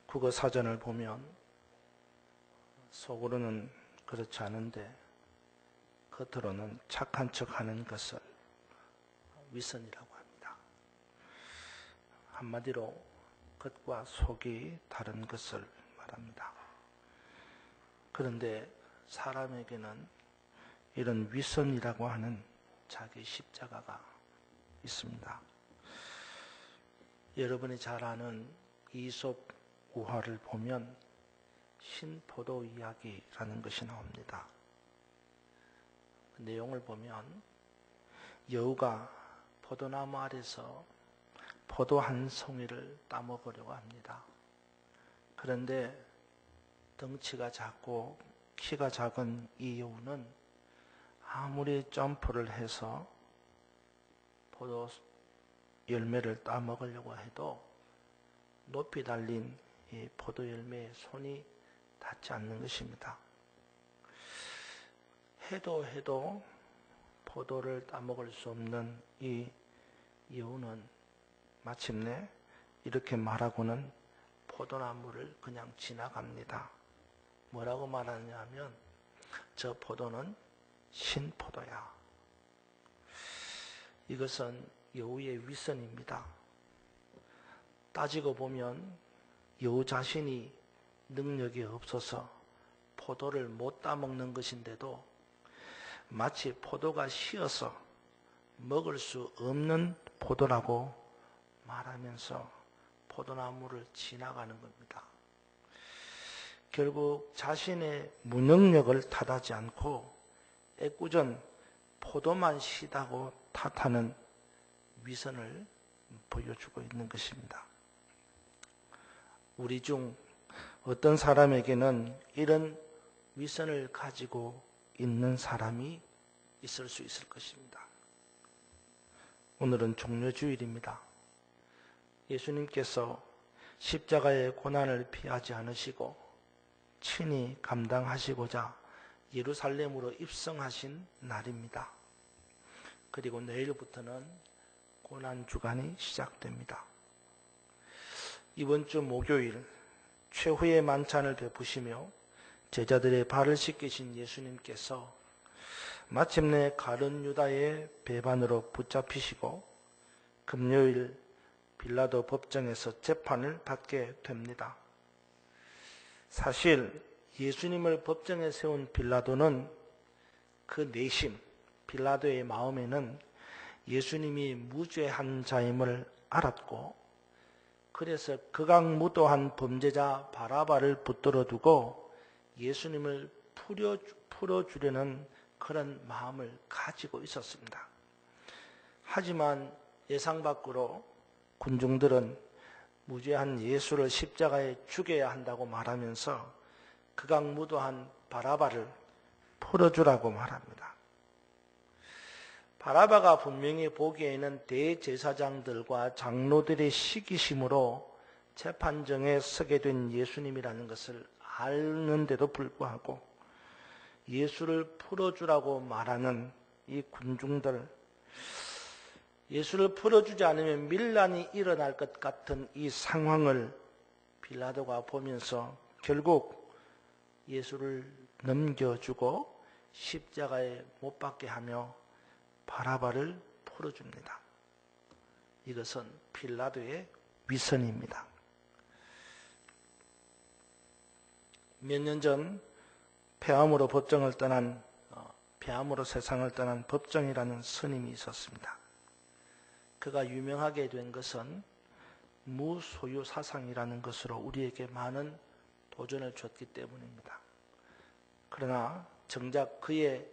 국어 사전을 보면 속으로는 그렇지 않은데 겉으로는 착한 척하는 것을 위선이라고 합니다. 한마디로 겉과 속이 다른 것을 말합니다. 그런데 사람에게는 이런 위선이라고 하는 자기 십자가가 있습니다. 여러분이 잘 아는 이솝 우화를 보면 신포도 이야기라는 것이 나옵니다. 내용을 보면 여우가 포도나무 아래서 포도 한 송이를 따먹으려고 합니다. 그런데 덩치가 작고 키가 작은 이 여우는 아무리 점프를 해서 포도 열매를 따먹으려고 해도 높이 달린 이 포도 열매에 손이 닿지 않는 것입니다. 해도 포도를 따먹을 수 없는 이 여우는 마침내 이렇게 말하고는 포도나무를 그냥 지나갑니다. 뭐라고 말하냐 하면 저 포도는 신포도야. 이것은 여우의 위선입니다. 따지고 보면 여우 자신이 능력이 없어서 포도를 못 따먹는 것인데도 마치 포도가 시어서 먹을 수 없는 포도라고 말하면서 포도나무를 지나가는 겁니다. 결국 자신의 무능력을 탓하지 않고 애꿎은 포도만 시다고 탓하는 위선을 보여주고 있는 것입니다. 우리 중 어떤 사람에게는 이런 위선을 가지고 있는 사람이 있을 수 있을 것입니다. 오늘은 종려주일입니다. 예수님께서 십자가의 고난을 피하지 않으시고 친히 감당하시고자 예루살렘으로 입성하신 날입니다. 그리고 내일부터는 고난주간이 시작됩니다. 이번 주 목요일 최후의 만찬을 베푸시며 제자들의 발을 씻기신 예수님께서 마침내 가룟 유다의 배반으로 붙잡히시고 금요일 빌라도 법정에서 재판을 받게 됩니다. 사실 예수님을 법정에 세운 빌라도는 그 내심 빌라도의 마음에는 예수님이 무죄한 자임을 알았고 그래서 극악무도한 범죄자 바라바를 붙들어 두고 예수님을 풀어주려는 그런 마음을 가지고 있었습니다. 하지만 예상 밖으로 군중들은 무죄한 예수를 십자가에 죽여야 한다고 말하면서 극악무도한 바라바를 풀어주라고 말합니다. 바라바가 분명히 보기에는 대제사장들과 장로들의 시기심으로 재판정에 서게 된 예수님이라는 것을 아는데도 불구하고 예수를 풀어주라고 말하는 이 군중들, 예수를 풀어주지 않으면 밀란이 일어날 것 같은 이 상황을 빌라도가 보면서 결국 예수를 넘겨주고 십자가에 못 박게 하며 바라바를 풀어줍니다. 이것은 빌라도의 위선입니다. 몇 년 전 폐암으로 세상을 떠난 법정이라는 스님이 있었습니다. 그가 유명하게 된 것은 무소유 사상이라는 것으로 우리에게 많은 도전을 줬기 때문입니다. 그러나 정작 그의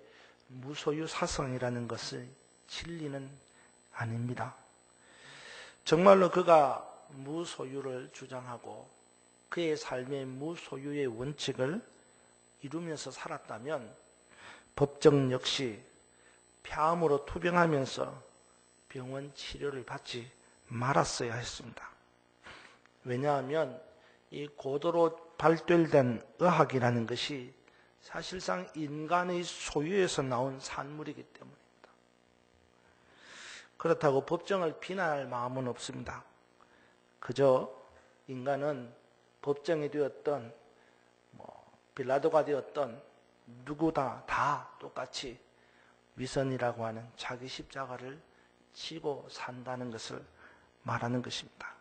무소유 사상이라는 것은 진리는 아닙니다. 정말로 그가 무소유를 주장하고 그의 삶의 무소유의 원칙을 이루면서 살았다면 법정 역시 폐암으로 투병하면서 병원 치료를 받지 말았어야 했습니다. 왜냐하면 이 고도로 발달된 의학이라는 것이 사실상 인간의 소유에서 나온 산물이기 때문입니다. 그렇다고 법정을 비난할 마음은 없습니다. 그저 인간은 법정이 되었던 빌라도가 되었던 누구나 다 똑같이 위선이라고 하는 자기 십자가를 지고 산다는 것을 말하는 것입니다.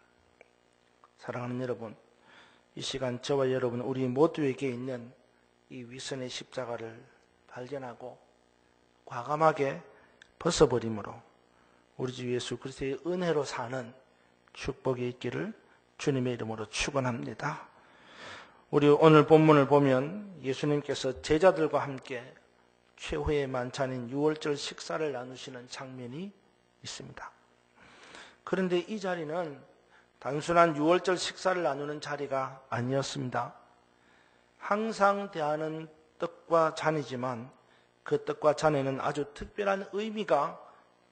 사랑하는 여러분, 이 시간 저와 여러분 우리 모두에게 있는 이 위선의 십자가를 발견하고 과감하게 벗어버림으로 우리 주 예수 그리스도의 은혜로 사는 축복이 있기를 주님의 이름으로 축원합니다. 우리 오늘 본문을 보면 예수님께서 제자들과 함께 최후의 만찬인 유월절 식사를 나누시는 장면이 있습니다. 그런데 이 자리는 단순한 유월절 식사를 나누는 자리가 아니었습니다. 항상 대하는 떡과 잔이지만 그 떡과 잔에는 아주 특별한 의미가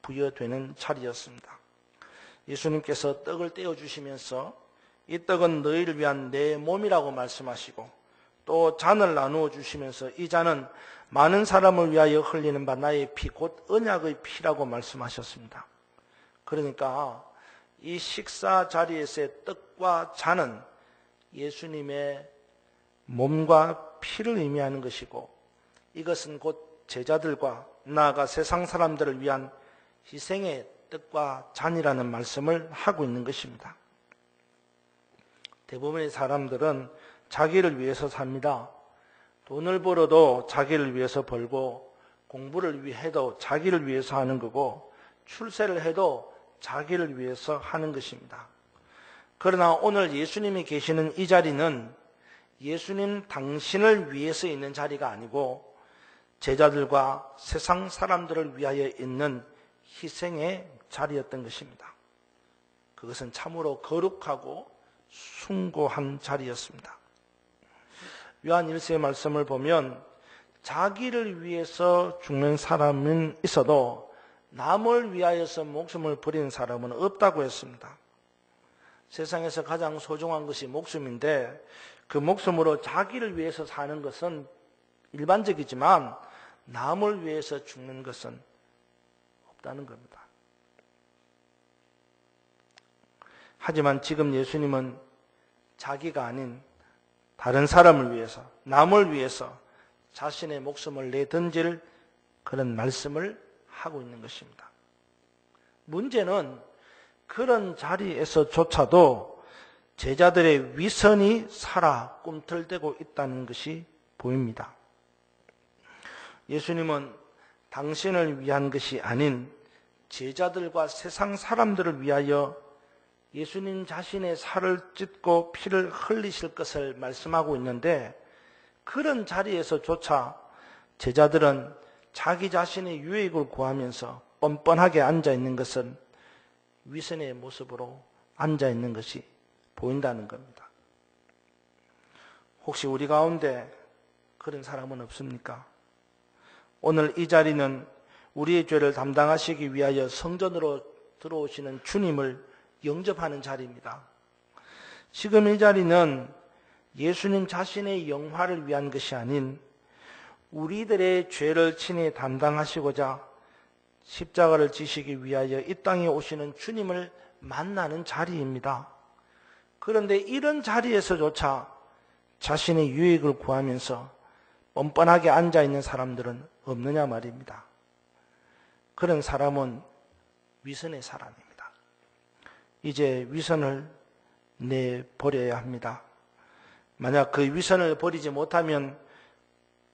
부여되는 자리였습니다. 예수님께서 떡을 떼어주시면서 이 떡은 너희를 위한 내 몸이라고 말씀하시고 또 잔을 나누어 주시면서 이 잔은 많은 사람을 위하여 흘리는 바 나의 피, 곧 언약의 피라고 말씀하셨습니다. 그러니까 이 식사 자리에서의 떡과 잔은 예수님의 몸과 피를 의미하는 것이고 이것은 곧 제자들과 나아가 세상 사람들을 위한 희생의 떡과 잔이라는 말씀을 하고 있는 것입니다. 대부분의 사람들은 자기를 위해서 삽니다. 돈을 벌어도 자기를 위해서 벌고 공부를 위해도 자기를 위해서 하는 거고 출세를 해도 자기를 위해서 하는 것입니다. 그러나 오늘 예수님이 계시는 이 자리는 예수님 당신을 위해서 있는 자리가 아니고 제자들과 세상 사람들을 위하여 있는 희생의 자리였던 것입니다. 그것은 참으로 거룩하고 숭고한 자리였습니다. 요한 1서의 말씀을 보면 자기를 위해서 죽는 사람은 있어도 남을 위하여서 목숨을 버리는 사람은 없다고 했습니다. 세상에서 가장 소중한 것이 목숨인데 그 목숨으로 자기를 위해서 사는 것은 일반적이지만 남을 위해서 죽는 것은 없다는 겁니다. 하지만 지금 예수님은 자기가 아닌 다른 사람을 위해서, 남을 위해서 자신의 목숨을 내던질 그런 말씀을 하고 있는 것입니다. 문제는 그런 자리에서조차도 제자들의 위선이 살아 꿈틀대고 있다는 것이 보입니다. 예수님은 당신을 위한 것이 아닌 제자들과 세상 사람들을 위하여 예수님 자신의 살을 찢고 피를 흘리실 것을 말씀하고 있는데 그런 자리에서조차 제자들은 자기 자신의 유익을 구하면서 뻔뻔하게 앉아있는 것은 위선의 모습으로 앉아있는 것이 보인다는 겁니다. 혹시 우리 가운데 그런 사람은 없습니까? 오늘 이 자리는 우리의 죄를 담당하시기 위하여 성전으로 들어오시는 주님을 영접하는 자리입니다. 지금 이 자리는 예수님 자신의 영화를 위한 것이 아닌 우리들의 죄를 친히 담당하시고자 십자가를 지시기 위하여 이 땅에 오시는 주님을 만나는 자리입니다. 그런데 이런 자리에서조차 자신의 유익을 구하면서 뻔뻔하게 앉아있는 사람들은 없느냐 말입니다. 그런 사람은 위선의 사람입니다. 이제 위선을 내버려야 합니다. 만약 그 위선을 버리지 못하면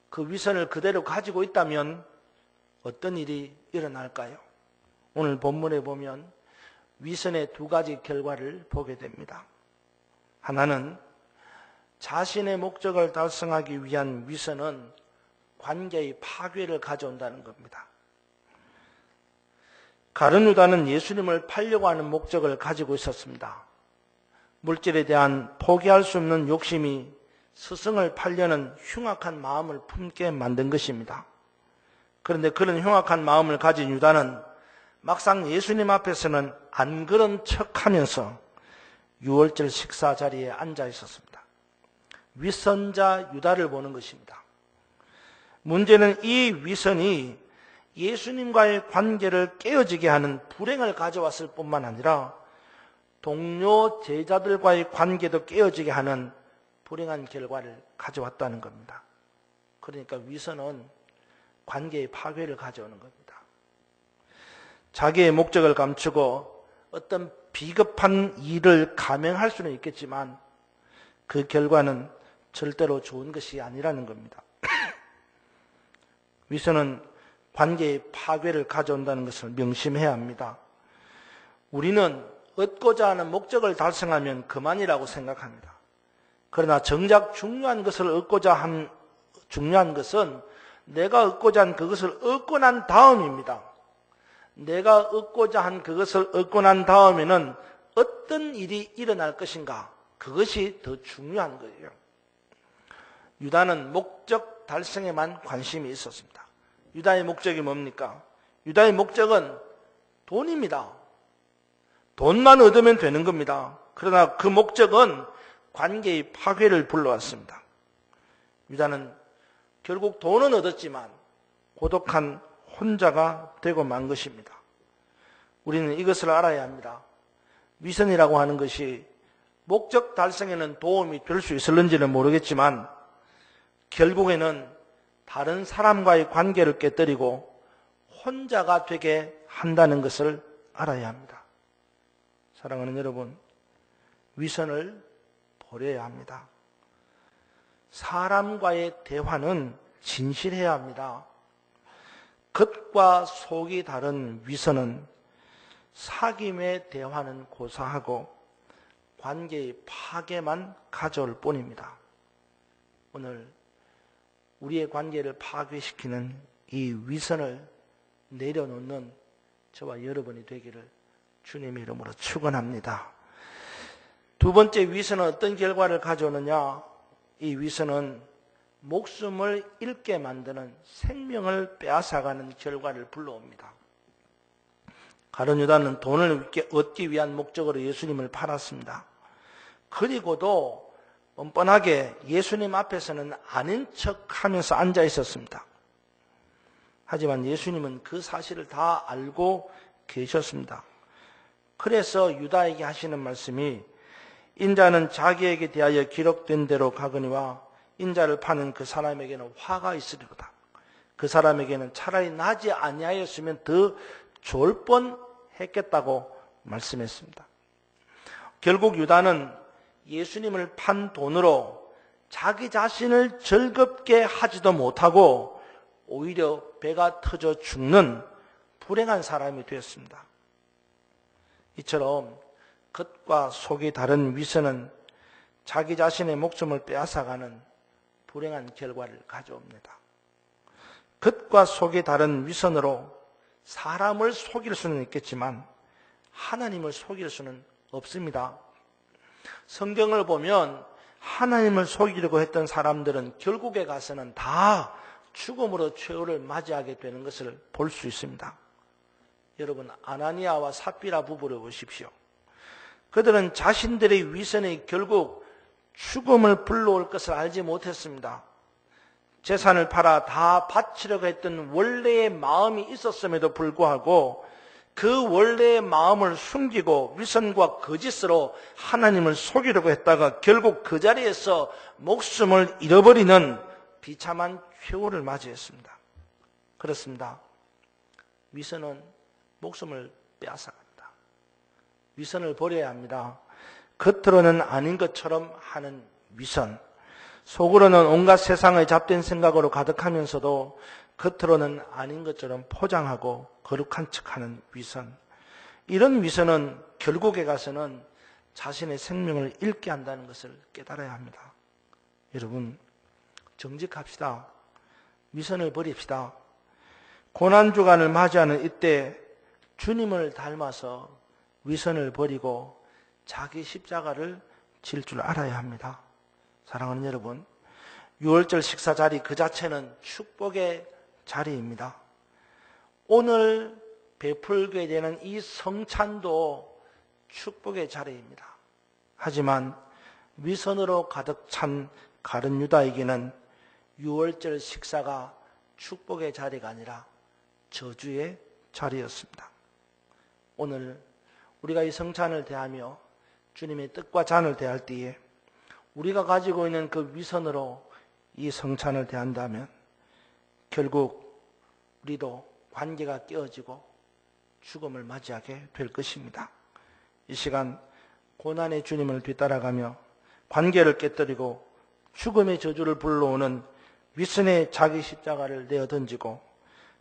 그 위선을 그대로 가지고 있다면 어떤 일이 일어날까요? 오늘 본문에 보면 위선의 두 가지 결과를 보게 됩니다. 하나는 자신의 목적을 달성하기 위한 위선은 관계의 파괴를 가져온다는 겁니다. 가룟 유다는 예수님을 팔려고 하는 목적을 가지고 있었습니다. 물질에 대한 포기할 수 없는 욕심이 스승을 팔려는 흉악한 마음을 품게 만든 것입니다. 그런데 그런 흉악한 마음을 가진 유다는 막상 예수님 앞에서는 안 그런 척하면서 유월절 식사 자리에 앉아 있었습니다. 위선자 유다를 보는 것입니다. 문제는 이 위선이 예수님과의 관계를 깨어지게 하는 불행을 가져왔을 뿐만 아니라 동료 제자들과의 관계도 깨어지게 하는 불행한 결과를 가져왔다는 겁니다. 그러니까 위선은 관계의 파괴를 가져오는 겁니다. 자기의 목적을 감추고 어떤 비겁한 일을 감행할 수는 있겠지만 그 결과는 절대로 좋은 것이 아니라는 겁니다. 위선은 관계의 파괴를 가져온다는 것을 명심해야 합니다. 우리는 얻고자 하는 목적을 달성하면 그만이라고 생각합니다. 그러나 정작 중요한 것은 내가 얻고자 한 그것을 얻고 난 다음입니다. 내가 얻고자 한 그것을 얻고 난 다음에는 어떤 일이 일어날 것인가? 그것이 더 중요한 거예요. 유다는 목적 달성에만 관심이 있었습니다. 유다의 목적이 뭡니까? 유다의 목적은 돈입니다. 돈만 얻으면 되는 겁니다. 그러나 그 목적은 관계의 파괴를 불러왔습니다. 유다는 결국 돈은 얻었지만 고독한 혼자가 되고 만 것입니다. 우리는 이것을 알아야 합니다. 위선이라고 하는 것이 목적 달성에는 도움이 될 수 있을는지는 모르겠지만 결국에는 다른 사람과의 관계를 깨뜨리고 혼자가 되게 한다는 것을 알아야 합니다. 사랑하는 여러분, 위선을 버려야 합니다. 사람과의 대화는 진실해야 합니다. 겉과 속이 다른 위선은 사귐의 대화는 고사하고 관계의 파괴만 가져올 뿐입니다. 오늘 우리의 관계를 파괴시키는 이 위선을 내려놓는 저와 여러분이 되기를 주님의 이름으로 축원합니다. 두 번째 위선은 어떤 결과를 가져오느냐? 이 위선은 목숨을 잃게 만드는 생명을 빼앗아가는 결과를 불러옵니다. 가룟 유다는 돈을 얻기 위한 목적으로 예수님을 팔았습니다. 그리고도 뻔뻔하게 예수님 앞에서는 아닌 척하면서 앉아 있었습니다. 하지만 예수님은 그 사실을 다 알고 계셨습니다. 그래서 유다에게 하시는 말씀이 인자는 자기에게 대하여 기록된 대로 가거니와 인자를 파는 그 사람에게는 화가 있으리로다. 그 사람에게는 차라리 나지 아니하였으면 더 좋을 뻔했겠다고 말씀했습니다. 결국 유다는 예수님을 판 돈으로 자기 자신을 즐겁게 하지도 못하고 오히려 배가 터져 죽는 불행한 사람이 되었습니다. 이처럼 겉과 속이 다른 위선은 자기 자신의 목숨을 빼앗아가는 불행한 결과를 가져옵니다. 겉과 속이 다른 위선으로 사람을 속일 수는 있겠지만 하나님을 속일 수는 없습니다. 성경을 보면 하나님을 속이려고 했던 사람들은 결국에 가서는 다 죽음으로 최후를 맞이하게 되는 것을 볼 수 있습니다. 여러분, 아나니아와 삽비라 부부를 보십시오. 그들은 자신들의 위선이 결국 죽음을 불러올 것을 알지 못했습니다. 재산을 팔아 다 바치려고 했던 원래의 마음이 있었음에도 불구하고 그 원래의 마음을 숨기고 위선과 거짓으로 하나님을 속이려고 했다가 결국 그 자리에서 목숨을 잃어버리는 비참한 최후를 맞이했습니다. 그렇습니다. 위선은 목숨을 빼앗아갑니다. 위선을 버려야 합니다. 겉으로는 아닌 것처럼 하는 위선, 속으로는 온갖 세상의 잡된 생각으로 가득하면서도 겉으로는 아닌 것처럼 포장하고 거룩한 척하는 위선. 이런 위선은 결국에 가서는 자신의 생명을 잃게 한다는 것을 깨달아야 합니다. 여러분, 정직합시다. 위선을 버립시다. 고난주간을 맞이하는 이때 주님을 닮아서 위선을 버리고 자기 십자가를 질 줄 알아야 합니다. 사랑하는 여러분, 6월절 식사 자리 그 자체는 축복의 자리입니다. 오늘 베풀게 되는 이 성찬도 축복의 자리입니다. 하지만 위선으로 가득 찬 가룟 유다에게는 6월절 식사가 축복의 자리가 아니라 저주의 자리였습니다. 오늘 우리가 이 성찬을 대하며 주님의 뜻과 잔을 대할 때에 우리가 가지고 있는 그 위선으로 이 성찬을 대한다면 결국 우리도 관계가 깨어지고 죽음을 맞이하게 될 것입니다. 이 시간 고난의 주님을 뒤따라가며 관계를 깨뜨리고 죽음의 저주를 불러오는 위선의 자기 십자가를 내어 던지고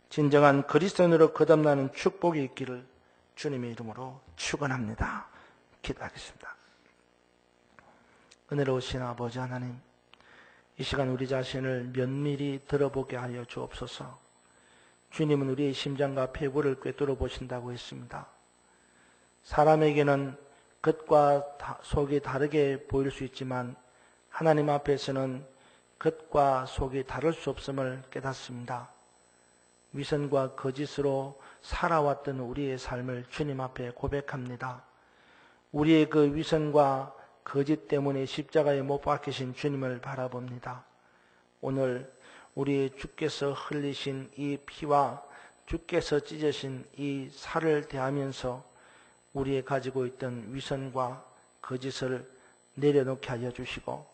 진정한 그리스도인으로 거듭나는 축복이 있기를 주님의 이름으로 축원합니다. 기도하겠습니다. 은혜로우신 아버지 하나님, 이 시간 우리 자신을 면밀히 들어보게 하여 주옵소서. 주님은 우리의 심장과 폐부를 꿰뚫어 보신다고 했습니다. 사람에게는 겉과 속이 다르게 보일 수 있지만 하나님 앞에서는 겉과 속이 다를 수 없음을 깨닫습니다. 위선과 거짓으로 살아왔던 우리의 삶을 주님 앞에 고백합니다. 우리의 그 위선과 거짓 때문에 십자가에 못 박히신 주님을 바라봅니다. 오늘 우리 주께서 흘리신 이 피와 주께서 찢으신 이 살을 대하면서 우리의 가지고 있던 위선과 거짓을 내려놓게 하여 주시고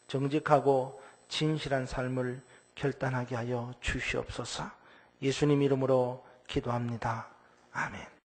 정직하고 진실한 삶을 결단하게 하여 주시옵소서. 예수님 이름으로 기도합니다. 아멘.